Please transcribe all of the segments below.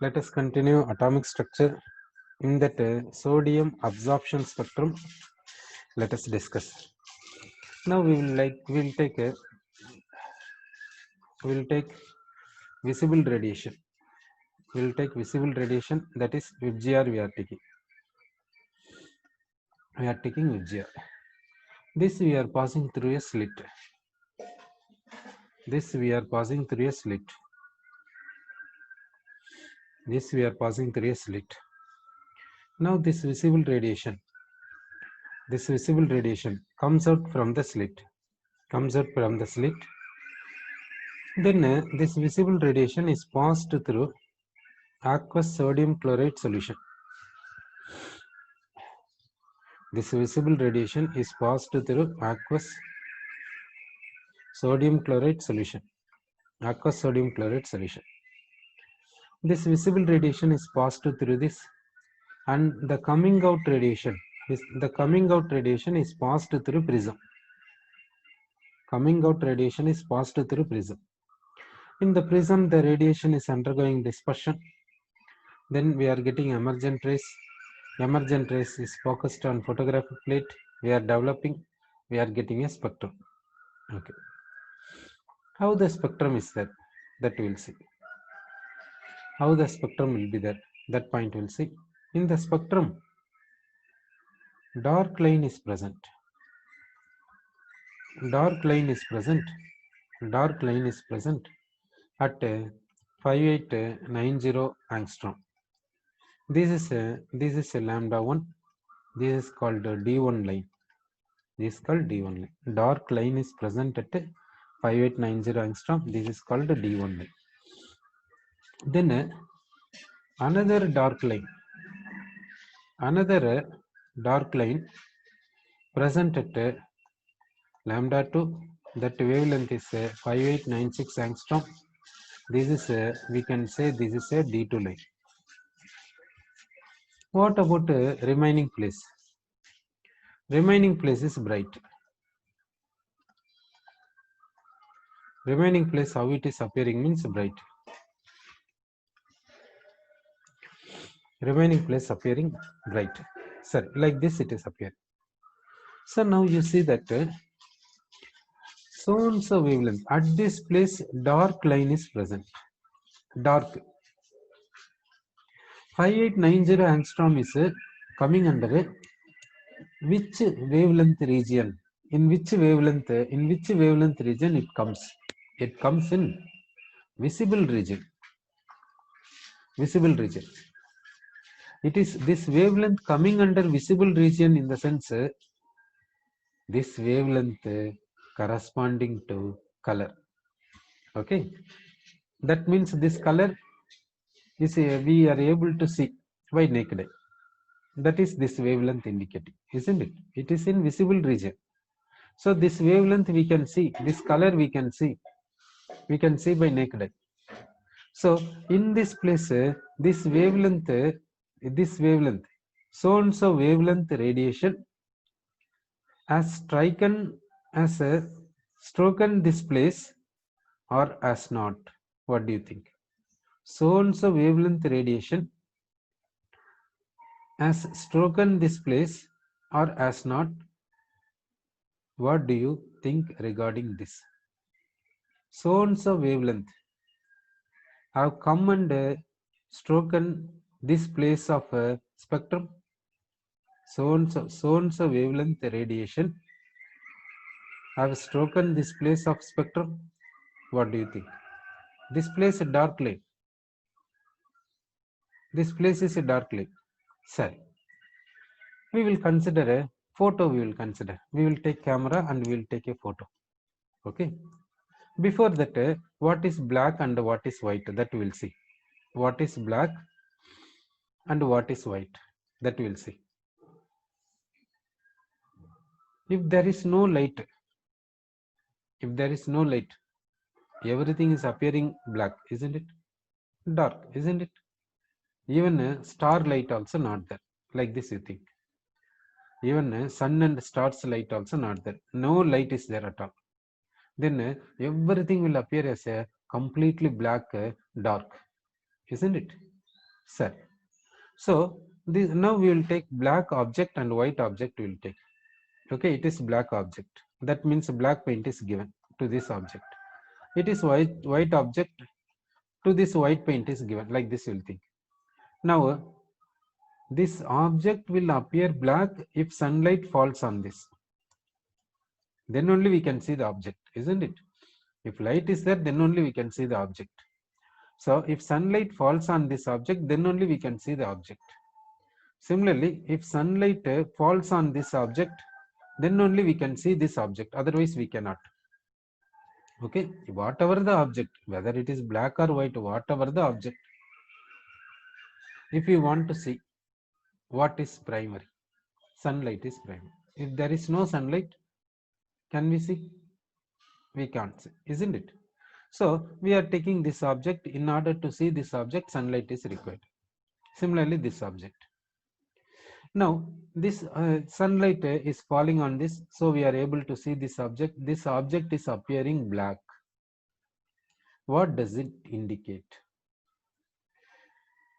Let us continue atomic structure. In that sodium absorption spectrum, let us discuss. Now we will take visible radiation. We will take visible radiation, that is VGR. We are taking VGR. This we are passing through a slit. This we are passing through a slit. This we are passing through a slit. Now this visible radiation comes out from the slit. Then this visible radiation is passed through aqueous sodium chloride solution. This visible radiation is passed through aqueous sodium chloride solution. This visible radiation is passed through this, and the coming out radiation is passed through prism. In the prism, the radiation is undergoing dispersion. Then we are getting emergent rays. Emergent rays is focused on photographic plate. We are getting a spectrum. Okay. How the spectrum is there, that we will see. How the spectrum will be there, that point we will see. In the spectrum, dark line is present. Dark line is present at 5890 angstrom. This is a lambda 1. This is called D1 line. Dark line is present at 5890 angstrom. This is called D1 line. Then another dark line present at lambda 2. That wavelength is 5896 angstrom. This is we can say this is a D2 line. What about remaining place? Remaining place is bright. Remaining place, how it is appearing means bright. Remaining place appearing bright. Sorry, like this it is appearing. So now you see that so and so wavelength. At this place, dark line is present. Dark. 5890 angstrom is coming under which wavelength region? In which wavelength region it comes? It comes in visible region. It is this wavelength coming under visible region, in the sense this wavelength corresponding to color. Okay, that means this color is we are able to see by naked eye. That is this wavelength indicating, isn't it? It is in visible region. So this wavelength we can see, this color we can see by naked eye. So in this place, this wavelength, so and so wavelength radiation has striken this place or as not. What do you think? So and so wavelength radiation has striken this place or as not. What do you think regarding this? So and so wavelength have come and striken this place of spectrum. So and so wavelength radiation have striken this place of spectrum. What do you think? This place is dark line. This place is a dark line. Sorry. We will consider a photo. We will take camera and we will take a photo. Okay. Before that, what is black and what is white? That we will see. What is black and what is white? That we will see. If there is no light, everything is appearing black, isn't it? Dark, isn't it? Even star light also not there. Like this, you think. Even sun and stars light also not there. No light is there at all. Then everything will appear as a completely black, dark, isn't it? Sir, so this, now we will take black object and white object we will take. Okay, it is black object. That means black paint is given to this object. It is white object, to this white paint is given, like this you will think. Now this object will appear black if sunlight falls on this. Then only we can see the object, isn't it? If light is there, then only we can see the object. So if sunlight falls on this object, then only we can see the object. Similarly, if sunlight falls on this object, then only we can see this object, otherwise we cannot. Okay, whatever the object, whether it is black or white, whatever the object, if you want to see what is primary, sunlight is primary. If there is no sunlight, can we see? We can't see, isn't it? So we are taking this object. In order to see this object, sunlight is required. Similarly, this object. Now this sunlight is falling on this, so we are able to see this object. This object is appearing black. What does it indicate?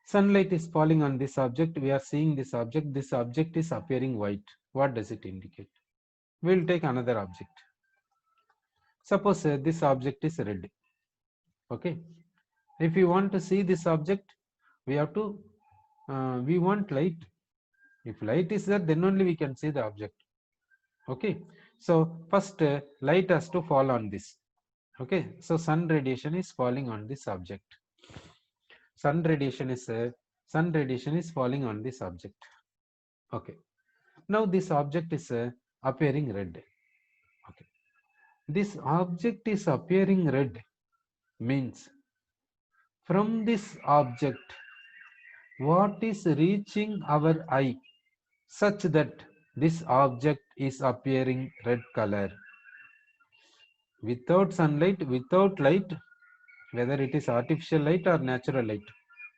Sunlight is falling on this object. We are seeing this object. This object is appearing white. What does it indicate? We will take another object. Suppose this object is red. Okay. If we want to see this object, we have to, we want light. If light is there, then only we can see the object. Okay. So first light has to fall on this. Okay. So sun radiation is falling on this object. Sun radiation is falling on this object. Okay. Now this object is appearing red. Okay. This object is appearing red means from this object what is reaching our eye such that this object is appearing red color. Without sunlight, without light, whether it is artificial light or natural light,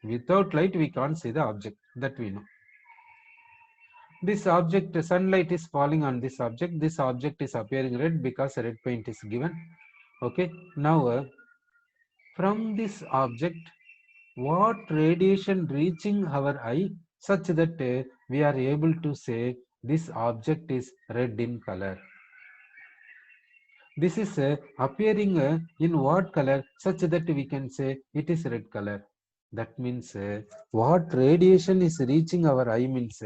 without light we can't see the object, that we know. This object, sunlight is falling on this object. This object is appearing red because red paint is given. Okay. Now from this object, what radiation reaching our eye such that we are able to say this object is red in color. This is appearing in what color such that we can say it is red color. That means what radiation is reaching our eye means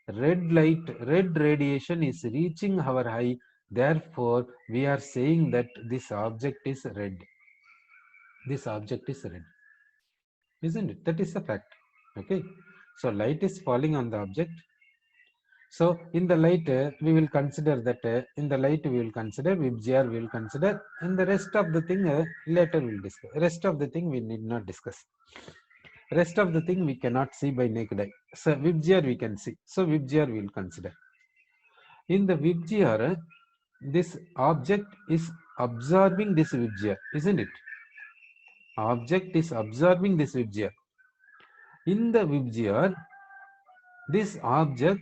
red light, red radiation is reaching our eye. Therefore, we are saying that this object is red. This object is red. Isn't it? That is a fact. Okay. So light is falling on the object. So in the light, we will consider that in the light we will consider VIBGYOR, we will consider, and the rest of the thing later we will discuss. Rest of the thing we need not discuss. Rest of the thing we cannot see by naked eye. So VIBGYOR we can see. So VIBGYOR we will consider. In the VIBGYOR, this object is absorbing this VIBGYOR, isn't it? Object is absorbing this VIBGYOR. In the VIBGYOR, this object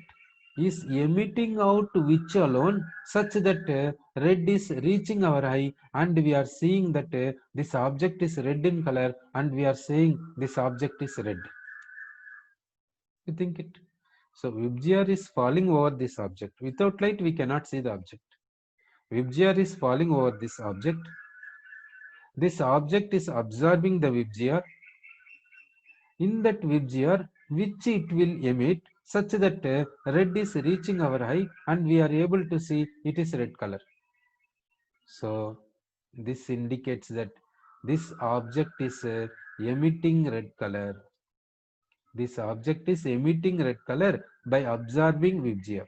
is emitting out which alone such that red is reaching our eye and we are seeing that this object is red in color and we are saying this object is red. You think it? So VIBGYOR is falling over this object. Without light we cannot see the object. VIBGYOR is falling over this object. This object is absorbing the VIBGYOR. In that VIBGYOR, which it will emit such that red is reaching our eye and we are able to see it is red color. So this indicates that this object is emitting red color. This object is emitting red color by absorbing VIBGYOR.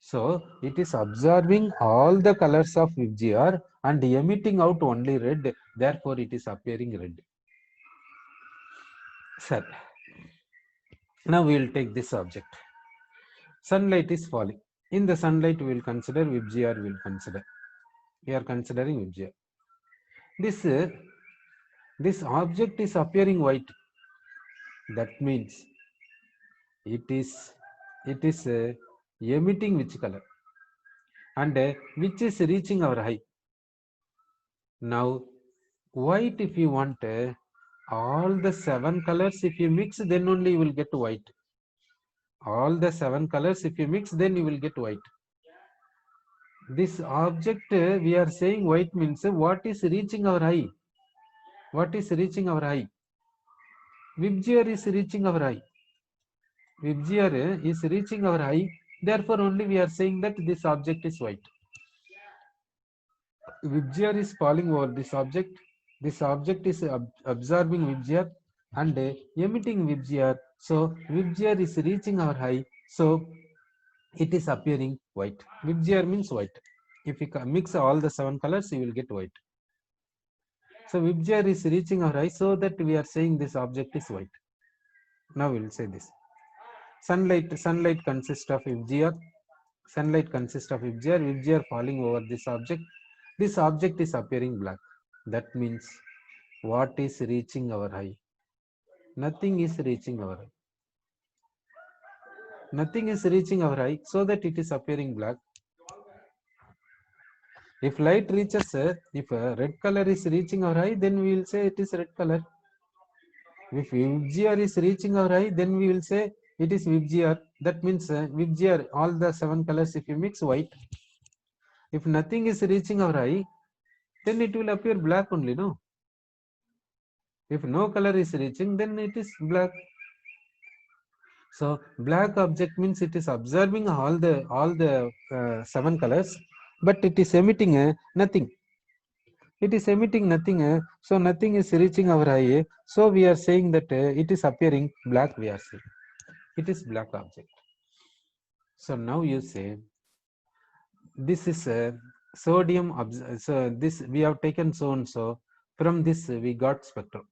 So it is absorbing all the colors of VIBGYOR and emitting out only red. Therefore, it is appearing red. Sir, now we will take this object. Sunlight is falling. In the sunlight, we will consider VIBGYOR. We will consider. We are considering VIBGYOR. This object is appearing white. That means it is emitting which color and which is reaching our eye. Now, white, if you want, all the 7 colors if you mix, then only you will get white. All the 7 colors if you mix, then you will get white. This object we are saying white means what is reaching our eye? What is reaching our eye? VIBGYOR is reaching our eye. VIBGYOR is reaching our eye. Therefore, only we are saying that this object is white. VIBGYOR is falling over this object. This object is absorbing VIBGYOR and emitting VIBGYOR. So, VIBGYOR is reaching our eye. So, it is appearing white. VIBGYOR means white. If you mix all the 7 colors, you will get white. So, VIBGYOR is reaching our eye, so that we are saying this object is white. Now, we will say this. Sunlight consists of VIBGYOR. Sunlight consists of VIBGYOR. VIBGYOR falling over this object. This object is appearing black. That means what is reaching our eye? Nothing is reaching our eye. Nothing is reaching our eye, so that it is appearing black. If light reaches, if red color is reaching our eye, then we will say it is red color. If VIBGYOR is reaching our eye, then we will say it is VIBGYOR. That means VIBGYOR, all the 7 colors, if you mix white. If nothing is reaching our eye, then it will appear black only, no? If no color is reaching, then it is black. So black object means it is absorbing all the 7 colors, but it is emitting nothing. It is emitting nothing, so nothing is reaching our eye. So we are saying that it is appearing black. We are saying it is black object. So now you say this is sodium. So this we have taken so and so. From this we got spectrum.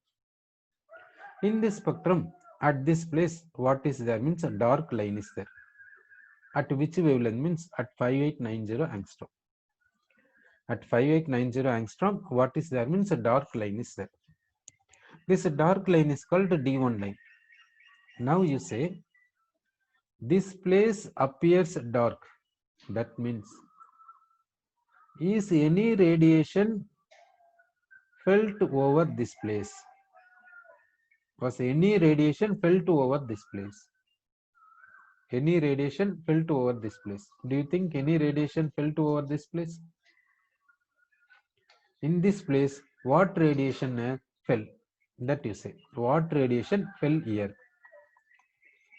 In this spectrum, at this place, what is there means a dark line is there. At which wavelength means at 5890 angstrom. At 5890 angstrom, what is there means a dark line is there. This dark line is called D1 line. Now you say this place appears dark. That means is any radiation felt over this place? Was any radiation felt over this place? Any radiation felt over this place? Do you think any radiation felt over this place? In this place, what radiation fell? That you say. What radiation fell here?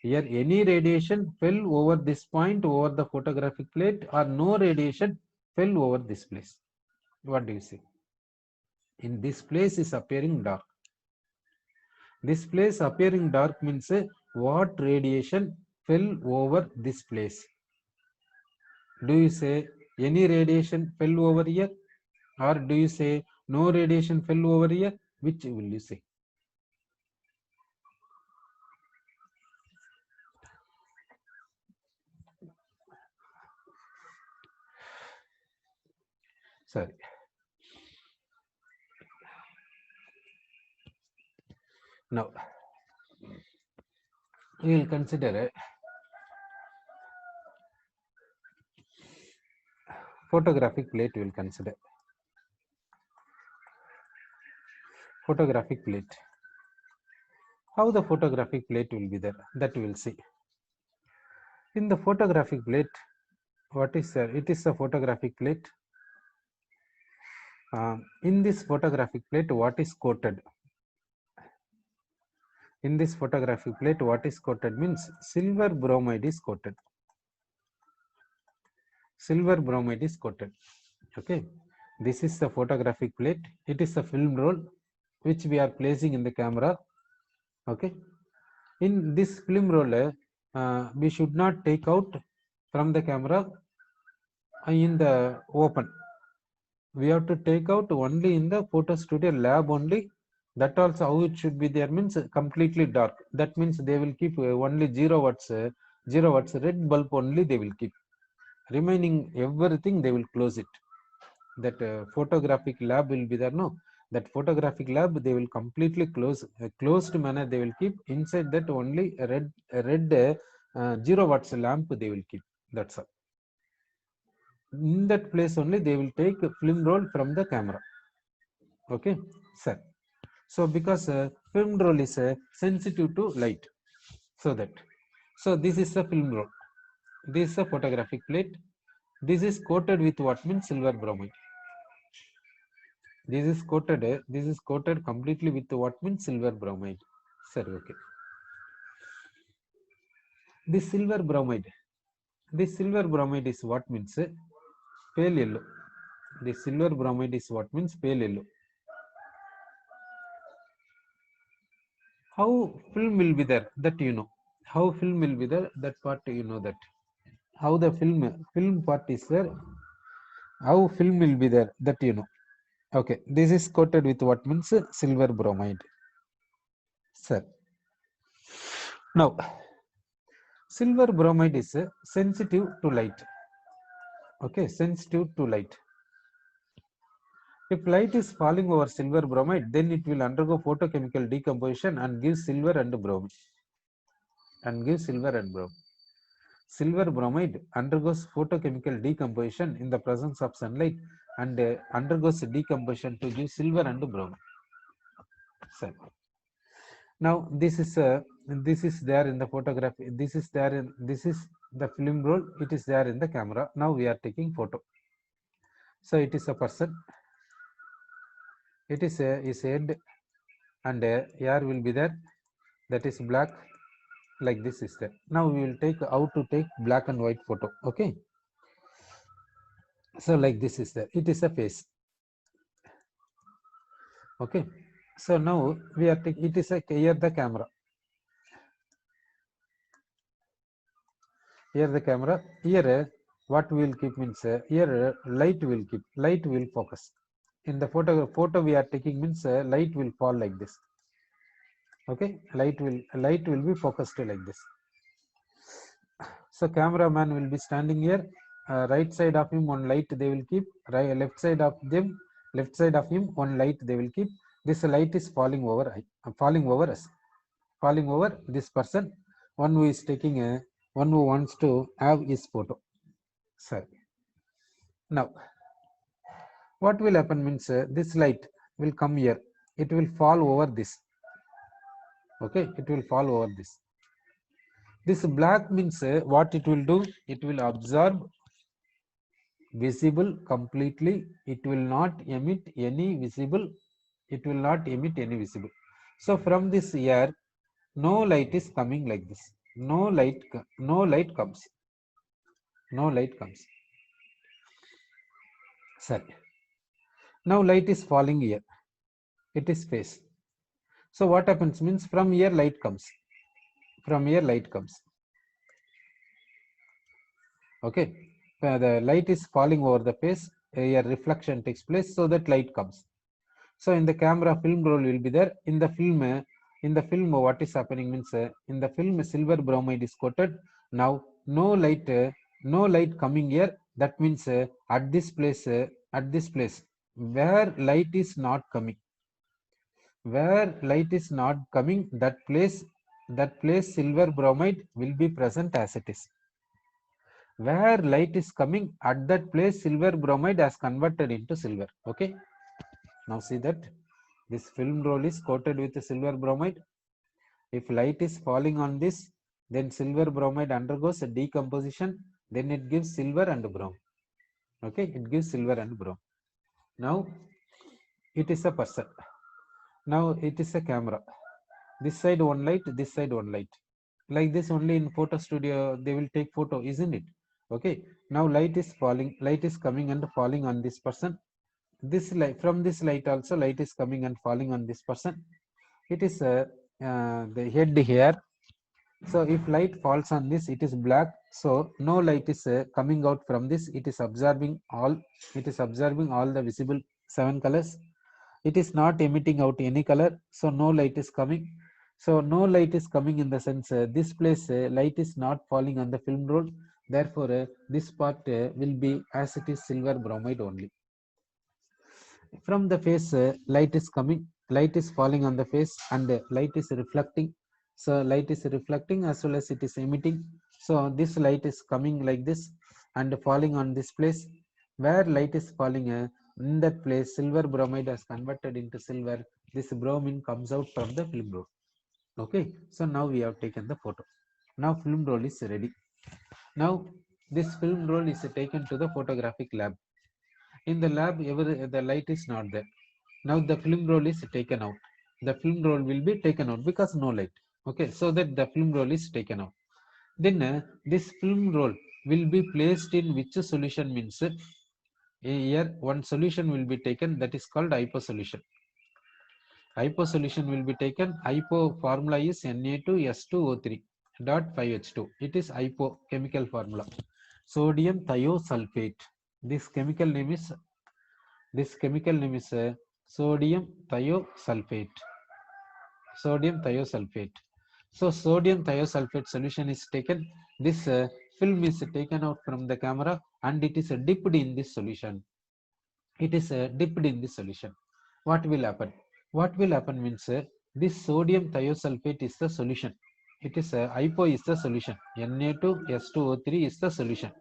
Here, any radiation fell over this point over the photographic plate, or no radiation fell over this place? What do you say? In this place is appearing dark. This place appearing dark means what radiation fell over this place? Do you say any radiation fell over here? Or do you say no radiation fell over here? Which will you say? Sorry. Now, we will consider a photographic plate. We will consider photographic plate. How the photographic plate will be there, that we will see. In the photographic plate, what is there? It is a photographic plate. In this photographic plate, what is coated? In this photographic plate, what is coated means silver bromide is coated. Silver bromide is coated. Okay, this is the photographic plate. It is a film roll which we are placing in the camera. Okay, in this film roll, we should not take out from the camera in the open. We have to take out only in the photo studio lab only. That also how it should be there means completely dark. That means they will keep only 0 watts red bulb only they will keep. Remaining everything they will close it. That photographic lab will be there, no? That photographic lab they will completely close, closed manner they will keep. Inside that only a red 0 watts lamp they will keep. That's all. In that place only they will take a film roll from the camera. Okay, sir. So because Film roll is sensitive to light. So this is a film roll. This is a photographic plate. This is coated with what means silver bromide. This is coated completely with what means silver bromide. Sir, okay. This silver bromide is what means pale yellow. The silver bromide is what means pale yellow. How film will be there, that you know. How film will be there, that part you know that. How the film part is there, how film will be there, that you know. Okay, this is coated with what means silver bromide. Sir. Now, silver bromide is sensitive to light. Okay, sensitive to light. If light is falling over silver bromide, then it will undergo photochemical decomposition and give silver and bromine. Silver bromide undergoes photochemical decomposition in the presence of sunlight and undergoes decomposition to give silver and bromine. So, now this is there in the photograph. This is the film roll. It is there in the camera. Now we are taking photo. So it is a person. It is his head and hair will be there. That is black. Like this is there. Now we will take how to take black and white photo. Okay. So like this is there. It is a face. Okay. So now we are taking. It is a here the camera. Here the camera. Here what we will keep means here light will focus. In the photo we are taking means light will fall like this. Okay, light will be focused like this. So cameraman will be standing here. Right side of him one light they will keep. Right, left side of him one light they will keep. This light is falling over us, falling over this person. One who is taking one who wants to have his photo. Sorry. Now, what will happen means this light will come here. It will fall over this. Okay, it will fall over this. This black means what it will do? It will absorb visible completely. It will not emit any visible. So from this air, no light is coming like this. No light comes. Sorry. Now light is falling here. It is face. So what happens means from here light comes. Okay. The light is falling over the face. A reflection takes place, so that light comes. So in the camera, film roll will be there. In the film, what is happening means in the film, silver bromide is coated. Now no light coming here. That means at this place, where light is not coming, that place silver bromide will be present as it is. Where light is coming, at that place silver bromide has converted into silver. Okay. Now see that this film roll is coated with silver bromide. If light is falling on this, then silver bromide undergoes a decomposition. Then it gives silver and bromine. Okay, it gives silver and bromine. Now it is a person. Now it is a camera. This side one light, this side one light. Like this only in photo studio they will take photo, isn't it? Okay. Now light is falling, light is coming and falling on this person. This light, from this light also light is coming and falling on this person. It is the head here. So if light falls on this, it is black. So no light is coming out from this. It is absorbing all the visible 7 colors. It is not emitting out any color. So no light is coming. So no light is coming in the sense this place light is not falling on the film roll. Therefore this part will be as it is silver bromide only. From the face light is coming, light is falling on the face, and light is reflecting. So light is reflecting as well as it is emitting. So this light is coming like this and falling on this place. Where light is falling in that place silver bromide has converted into silver. This bromine comes out from the film roll. Okay, so now we have taken the photo. Now film roll is ready. Now this film roll is taken to the photographic lab. In the lab, the light is not there. Now the film roll is taken out. The film roll will be taken out because no light. Okay, so that the film roll is taken out. Then this film roll will be placed in which solution means here one solution will be taken, that is called hypo solution. Hypo solution will be taken. Hypo formula is Na2S2O3 dot 5H2. It is hypo chemical formula. Sodium thiosulfate. This chemical name is sodium thiosulfate. Sodium thiosulfate. So sodium thiosulfate solution is taken. This film is taken out from the camera and it is dipped in this solution. It is dipped in this solution. What will happen? What will happen means this sodium thiosulfate is the solution. It is hypo is the solution. Na2S2O3 is the solution.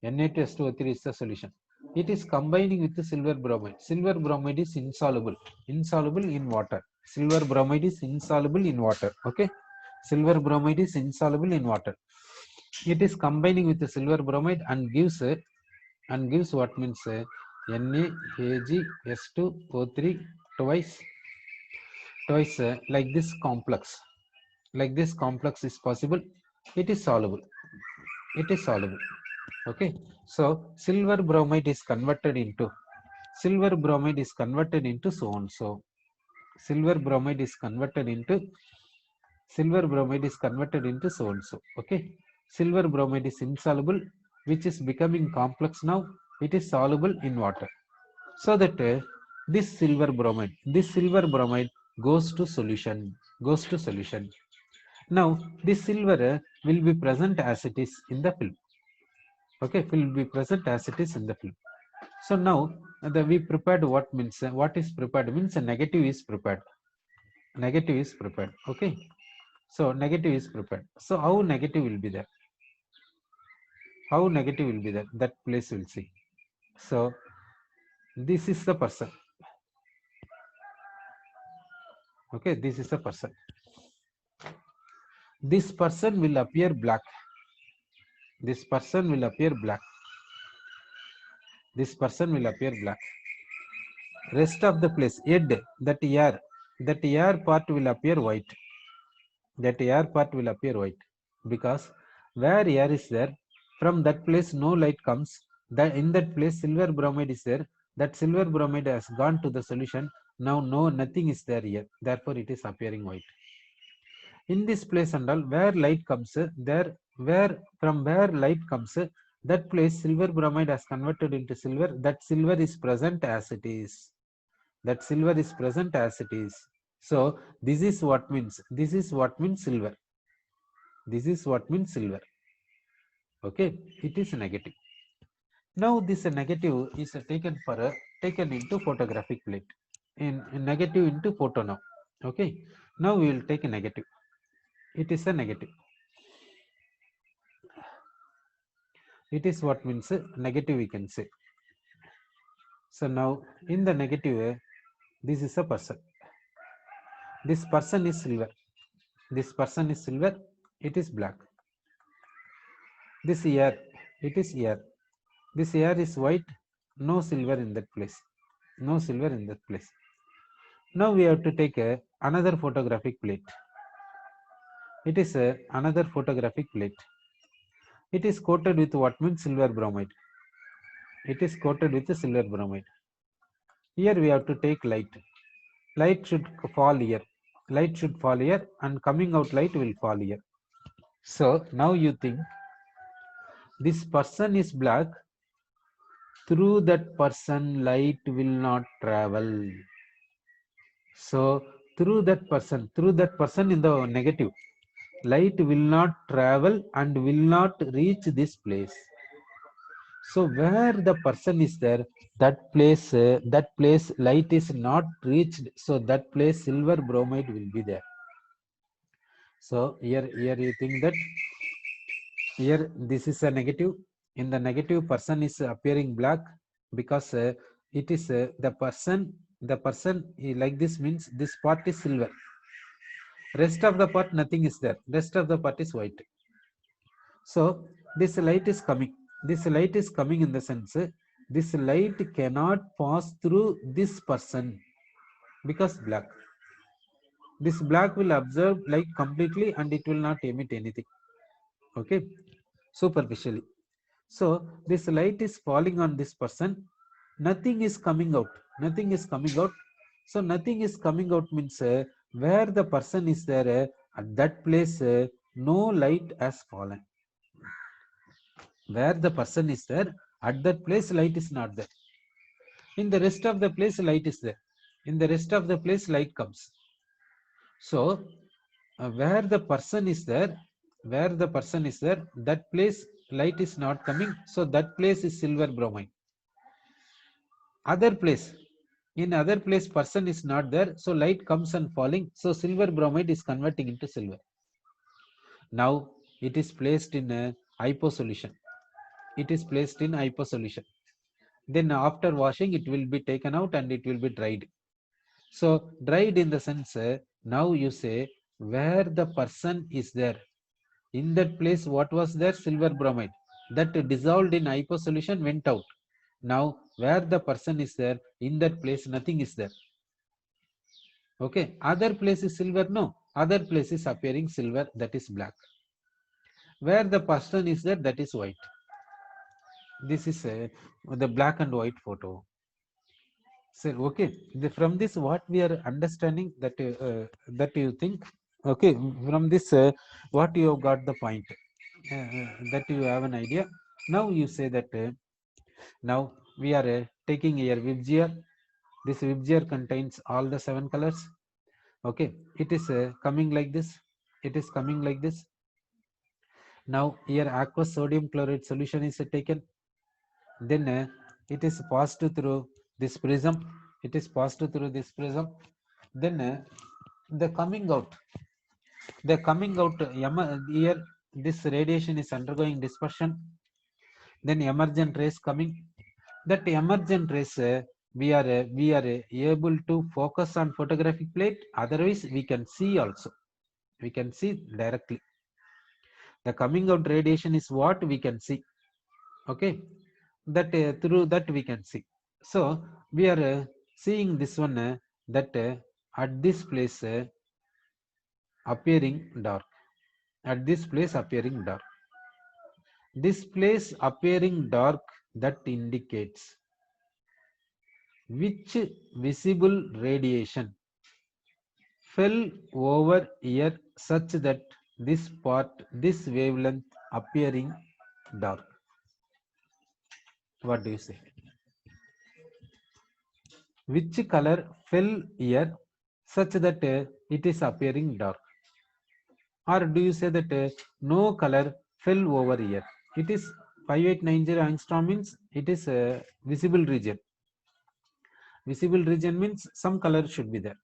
Na2S2O3 is the solution. It is combining with the silver bromide. Silver bromide is insoluble in water. Silver bromide is insoluble in water. Okay, silver bromide is insoluble in water. It is combining with the silver bromide and gives what means NaAgS2O3 twice like this complex. Like this complex is possible. It is soluble. It is soluble. Okay, so silver bromide is converted into so and so. Silver bromide is converted into so and so. Okay, silver bromide is insoluble, which is becoming complex now. It is soluble in water, so that this silver bromide goes to solution. Now this silver will be present as it is in the film. Okay, will be present as it is in the film. So now we prepared what means what is prepared means a negative is prepared. Okay, so negative is prepared. So how negative will be there? That place will see. So this is the person. Okay, this is the person. This person will appear black. This person will appear black. Rest of the place, head, that air part will appear white. Because where air is there, from that place no light comes. That in that place silver bromide is there. That silver bromide has gone to the solution. Now nothing is there here. Therefore it is appearing white. In this place and all, where light comes, where light comes, that place silver bromide has converted into silver. That silver is present as it is. So this is what means silver. Okay, it is negative. Now this negative is taken into photographic plate. In negative into photo now. Okay, now we will take a negative. It is a negative. It is what means negative, we can say. So now in the negative, this is a person. This person is silver. It is black. This air, it is air. This air is white. No silver in that place. Now we have to take another photographic plate. It is another photographic plate. It is coated with what means silver bromide. Here we have to take light. Light should fall here. And coming out light will fall here. So now you think this person is black. Through that person light will not travel. So through that person in the negative, light will not travel and will not reach this place. So where the person is there, that place light is not reached. So that place silver bromide will be there. So here you think that here this is a negative. In the negative, person is appearing black because it is the person the person like this means this part is silver, rest of the part nothing is there, rest of the part is white. So this light is coming, this light is coming in the sense this light cannot pass through this person because black. This black will absorb light completely and it will not emit anything, okay, superficially. So this light is falling on this person, nothing is coming out, nothing is coming out. So nothing is coming out means where the person is there, at that place no light has fallen. Where the person is there, at that place light is not there. In the rest of the place light is there, in the rest of the place light comes. So where the person is there, where the person is there, that place light is not coming, so that place is silver bromide. Other place, in other place person is not there, so light comes and falling, so silver bromide is converting into silver. Now it is placed in a hypo solution, it is placed in hypo solution. Then after washing it will be taken out and it will be dried. So dried in the sense now you say where the person is there, in that place what was there, silver bromide, that dissolved in hypo solution went out. Now where the person is there, in that place nothing is there, okay. Other place is silver, no, other place is appearing silver, that is black. Where the person is there, that is white. This is the black and white photo. So okay, from this what we are understanding that that you think, okay, from this what you have got the point, that you have an idea. Now you say that now we are taking here WebGR. This WebGR contains all the 7 colors, okay. It is coming like this, it is coming like this. Now here aqueous sodium chloride solution is taken, then it is passed through this prism, it is passed through this prism. Then the coming out, the coming out here this radiation is undergoing dispersion, then emergent rays coming. That emergent rays we are able to focus on photographic plate, otherwise we can see also, we can see directly. The coming out radiation is what we can see, okay, that through that we can see. So we are seeing this one that at this place appearing dark, at this place appearing dark, this place appearing dark, that indicates which visible radiation fell over here such that this part, this wavelength appearing dark. What do you say? Which color fell here such that it is appearing dark? Or do you say that no color fell over here? It is 5890 angstrom means it is a visible region. Visible region means some color should be there,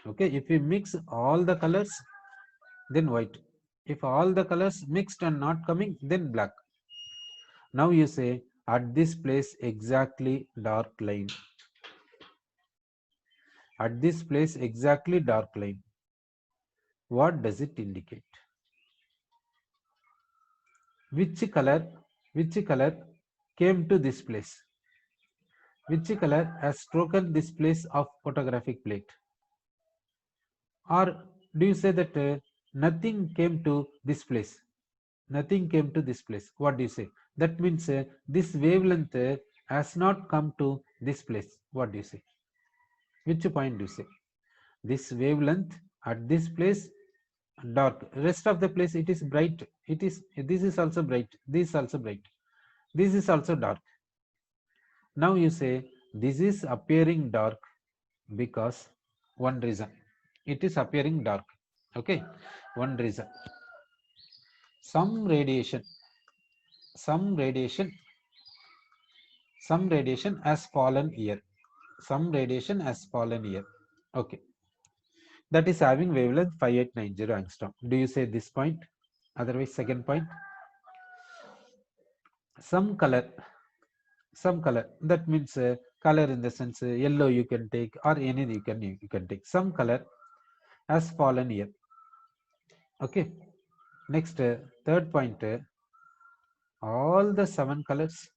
okay. If we mix all the colors, then white. If all the colors mixed and not coming, then black. Now you say at this place exactly dark line, at this place exactly dark line, what does it indicate? Which color came to this place, which color has broken this place of photographic plate? Or do you say that nothing came to this place, nothing came to this place? What do you say? That means this wavelength has not come to this place. What do you say? Which point do you say? This wavelength at this place dark, rest of the place it is bright, it is, this is also bright, this is also bright, this is also dark. Now you say this is appearing dark because one reason, it is appearing dark, okay. One reason, some radiation, some radiation, some radiation has fallen here, some radiation has fallen here, okay. That is having wavelength 5890 angstrom. Do you say this point? Otherwise second point, some color, some color, that means Color in the sense yellow you can take, or any you can take. Some color has fallen here. Okay. Next, third point, all the seven colors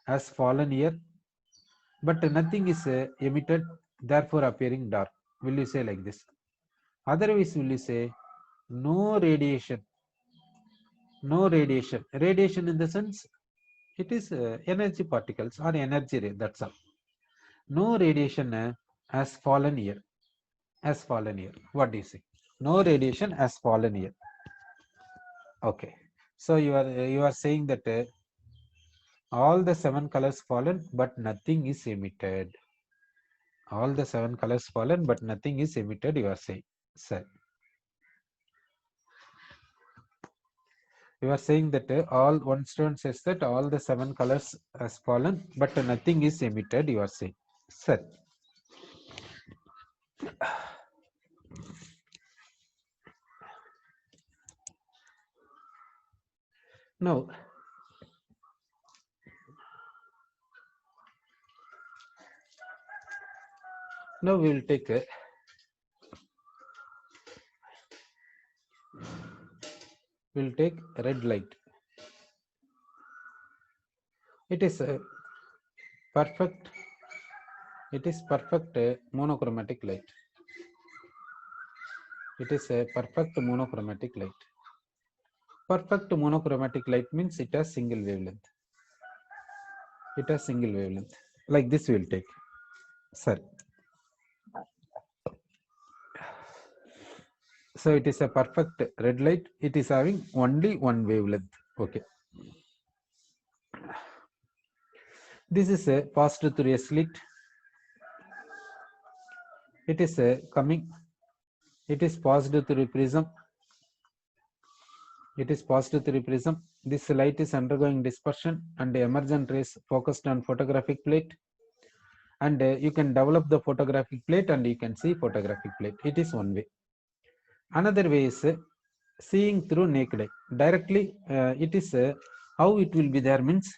has fallen here, but nothing is emitted, therefore appearing dark. Will you say like this? Otherwise, will you say no radiation? No radiation. Radiation in the sense it is energy particles or energy ray. That's all. No radiation has fallen here. Has fallen here. What do you say? No radiation has fallen here. Okay. So you are saying that all the seven colors fallen, but nothing is emitted. All the seven colors fallen, but nothing is emitted. You are saying, sir. You are saying that all one student says that all the seven colors has fallen, but nothing is emitted. You are saying, sir. Now, we will take red light. It is perfect. It is perfect monochromatic light. It is a perfect monochromatic light. Perfect monochromatic light means it has single wavelength. It has single wavelength. Like this we will take. Sir. So it is a perfect red light. It is having only one wavelength. Okay. This is a passed through a slit. It is coming. It is passed through prism. It is passed through prism. This light is undergoing dispersion and emergent rays focused on photographic plate. And you can develop the photographic plate and you can see photographic plate. It is one way. Another way is seeing through naked eye. Directly, it is how it will be there means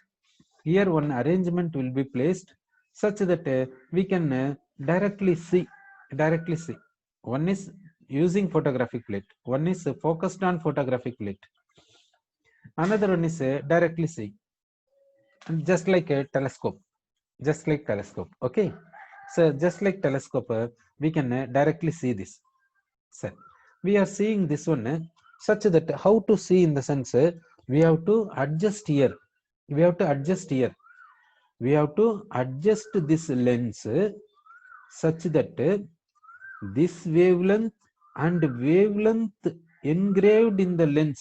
here one arrangement will be placed such that we can directly see. One is using photographic plate. One is focused on photographic plate. Another one is directly see. And just like a telescope. Just like telescope. Okay. So just like telescope, we can directly see this. So we are seeing this one such that how to see in the sense we have to adjust here. We have to adjust here. We have to adjust this lens such that this wavelength and wavelength engraved in the lens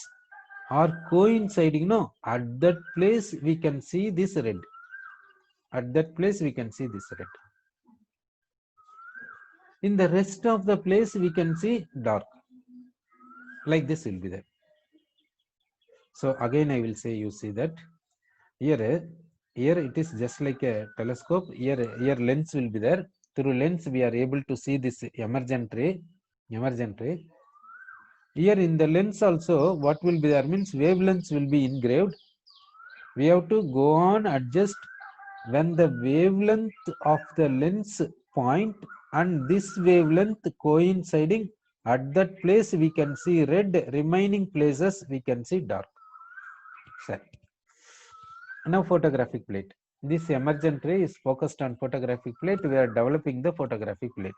are coinciding. No, at that place we can see this red. At that place we can see this red. In the rest of the place we can see dark. Like this will be there. So again I will say, you see that here it is just like a telescope. Here lens will be there. Through lens we are able to see this emergent ray. Here in the lens also what will be there means wavelengths will be engraved. We have to go on adjust when the wavelength of the lens point and this wavelength coinciding, at that place we can see red, remaining places we can see dark. Sir. Now photographic plate. This emergent ray is focused on photographic plate. We are developing the photographic plate.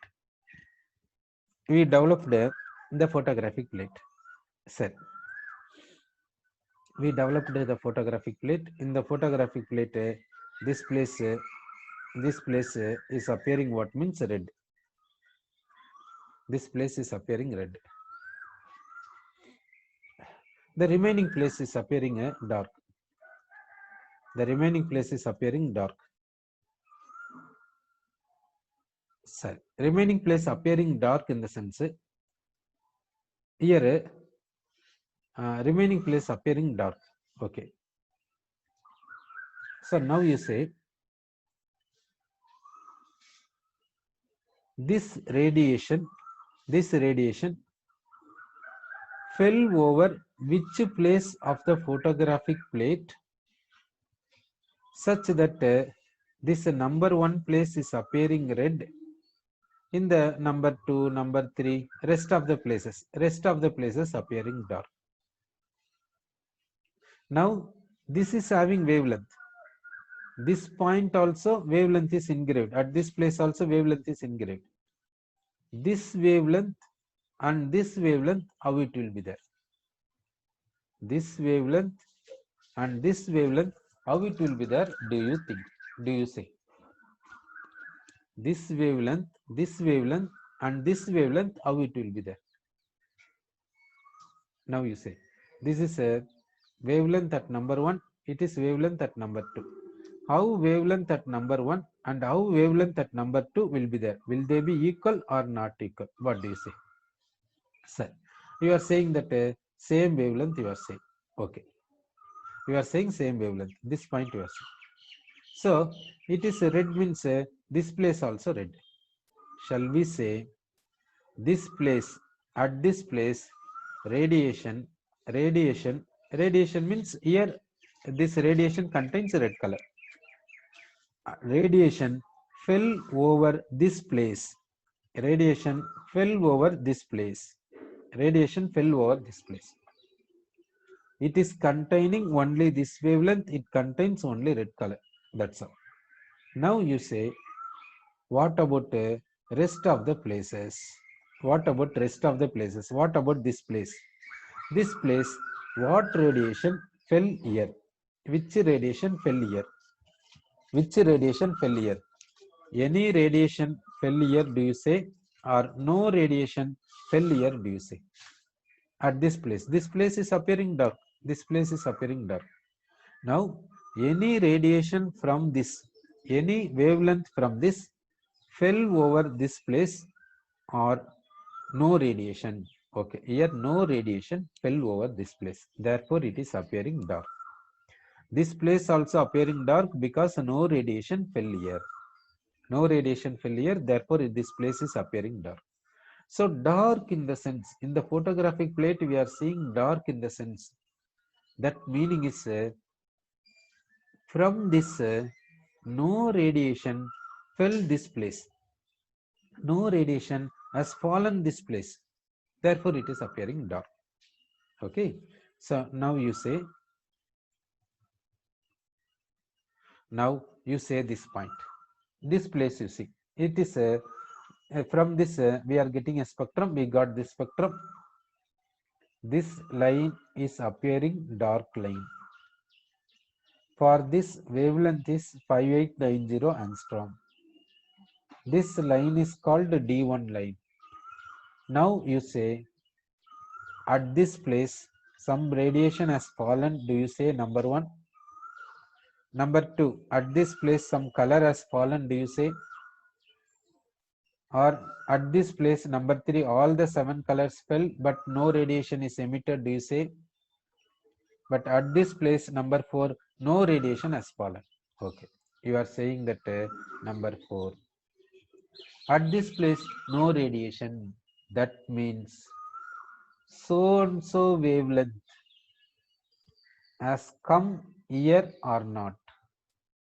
We developed the photographic plate. Sir. We developed the photographic plate. In the photographic plate, this place is appearing what means red. This place is appearing red. The remaining place is appearing dark. The remaining place is appearing dark. Sorry. Remaining place appearing dark in the sense here remaining place appearing dark. Okay. So now you say this radiation fell over which place of the photographic plate? such that this number 1 place is appearing red, in the number 2, number 3, rest of the places appearing dark. Now this is having wavelength. This point also wavelength is engraved. At this place also wavelength is engraved. This wavelength and this wavelength, how it will be there? This wavelength and this wavelength, how it will be there? Do you think? Do you say? This wavelength and this wavelength, how it will be there? Now you say, this is a wavelength at number 1, it is wavelength at number 2. How wavelength at number 1 and how wavelength at number 2 will be there? Will they be equal or not equal? What do you say? Sir, you are saying that same wavelength you are saying. Okay. You are saying same wavelength. This point you are saying. So, it is red means this place also red. Shall we say this place, at this place, radiation means here this radiation contains red color. Radiation fell over this place. Radiation fell over this place. Radiation fell over this place. It is containing only this wavelength. It contains only red color. That's all. Now you say, what about rest of the places? What about rest of the places? What about this place? This place, what radiation fell here? Which radiation fell here? Which radiation fell here? Any radiation fell here, do you say? Or no radiation fell here, do you say? At this place is appearing dark. This place is appearing dark. Now, any radiation from this, any wavelength from this fell over this place or no radiation. Okay, here no radiation fell over this place. Therefore, it is appearing dark. This place also appearing dark because no radiation fell here. No radiation fell here. Therefore, this place is appearing dark. So, dark in the sense, in the photographic plate, we are seeing dark in the sense. That meaning is from this no radiation fell this place. No radiation has fallen this place. Therefore, it is appearing dark. Okay. So, now you say this point. This place you see. It is from this we are getting a spectrum. We got this spectrum. This line is appearing dark line. For this wavelength is 5890 angstrom. This line is called D1 line. Now you say, at this place some radiation has fallen. Do you say number 1? Number 2, at this place some color has fallen. Do you say? Or at this place number 3, all the 7 colors fell but no radiation is emitted. Do you say? But at this place number 4, no radiation has fallen. Okay, you are saying that number 4, at this place no radiation. That means so and so wavelength has come here or not.